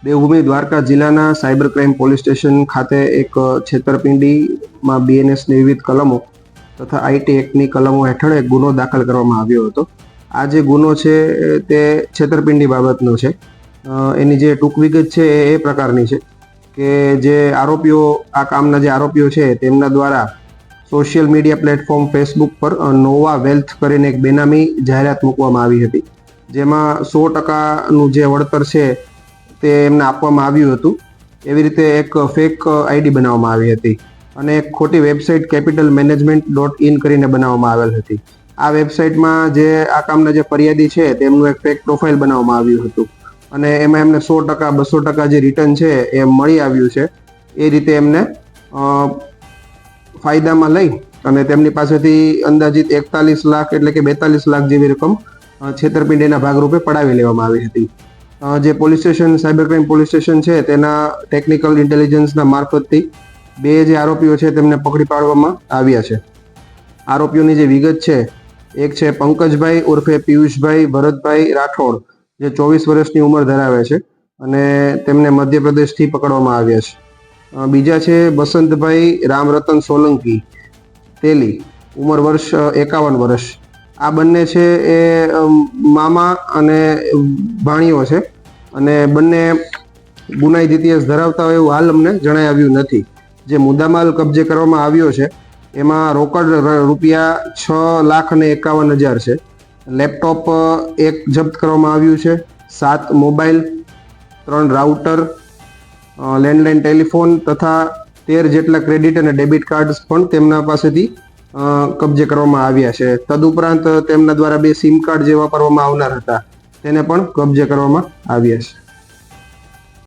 દેવભૂમિ દ્વારકા જિલ્લાના cyber crime police station ખાતે એક છેતરપિંડીમાં બીએનએસની વિવિધ કલમો તથા આઈટી એક્ટની કલમો હેઠળ એક ગુનો દાખલ કરવામાં આવ્યો હતો. આ જે ગુનો છે તે છેતરપિંડી બાબતનો છે. એની જે ટૂંક વિગત છે એ પ્રકારની છે કે જે આરોપીઓ આ કામના જે આરોપીઓ છે તેમના દ્વારા સોશિયલ મીડિયા પ્લેટફોર્મ ફેસબુક પર નોવા વેલ્થ કરીને એક બેનામી જાહેરાત મૂકવામાં આવી હતી, જેમાં 100%નું જે વળતર છે તે એમને આપવામાં આવ્યું હતું. એવી રીતે એક ફેક આઈડી બનાવવામાં આવી હતી અને એક ખોટી વેબસાઇટ capitalmanagement.in કરીને બનાવવામાં આવેલ હતી. આ વેબસાઇટમાં જે આ કામના જે ફરિયાદી છે તેમનું એક ફેક પ્રોફાઇલ બનાવવામાં આવ્યું હતું અને એમાં એમને 100%, 200% જે રિટર્ન છે એ મળી આવ્યું છે. એ રીતે એમને ફાયદામાં લઈ અને તેમની પાસેથી અંદાજિત 41 લાખ એટલે કે 42 લાખ જેવી રકમ છેતરપિંડીના ભાગરૂપે પડાવી લેવામાં આવી હતી. જે police station cyber crime police station છે તેના ટેકનિકલ ઇન્ટેલિજન્સના મારફતથી બે જે આરોપીઓ છે તેમને પકડી પાડવામાં આવ્યા છે. આરોપીઓની જે વિગત છે, એક છે પંકજભાઈ ઉર્ફે પિયુષભાઈ ભરતભાઈ રાઠોડ, જે 24 વર્ષની ઉંમર ધરાવે છે અને તેમને મધ્યપ્રદેશથી પકડવામાં આવ્યા છે. બીજા છે બસંતભાઈ રામરતન સોલંકી તેલી, ઉંમર વર્ષ 51 વર્ષ. આ બંને છે એ મામા અને ભાણીઓ છે અને બંને ગુનાહિત ઇતિહાસ ધરાવતા હોય એવું હાલ અમને જણાઈ આવ્યું નથી. જે મુદ્દામાલ કબજે કરવામાં આવ્યો છે એમાં રોકડ રૂપિયા 6,51,000 છે. લેપટોપ એક જપ્ત કરવામાં આવ્યું છે, 7 મોબાઈલ, 3 રાઉટર, લેન્ડલાઇન ટેલિફોન તથા 13 જેટલા ક્રેડિટ અને ડેબિટ કાર્ડ્સ પણ તેમના પાસેથી કબજે કરવામાં આવ્યા છે. તદુપરાંત તેમના દ્વારા 2 સિમ કાર્ડ જે વાપરવામાં આવનાર હતા તેને પણ કબજે કરવામાં આવ્યા છે.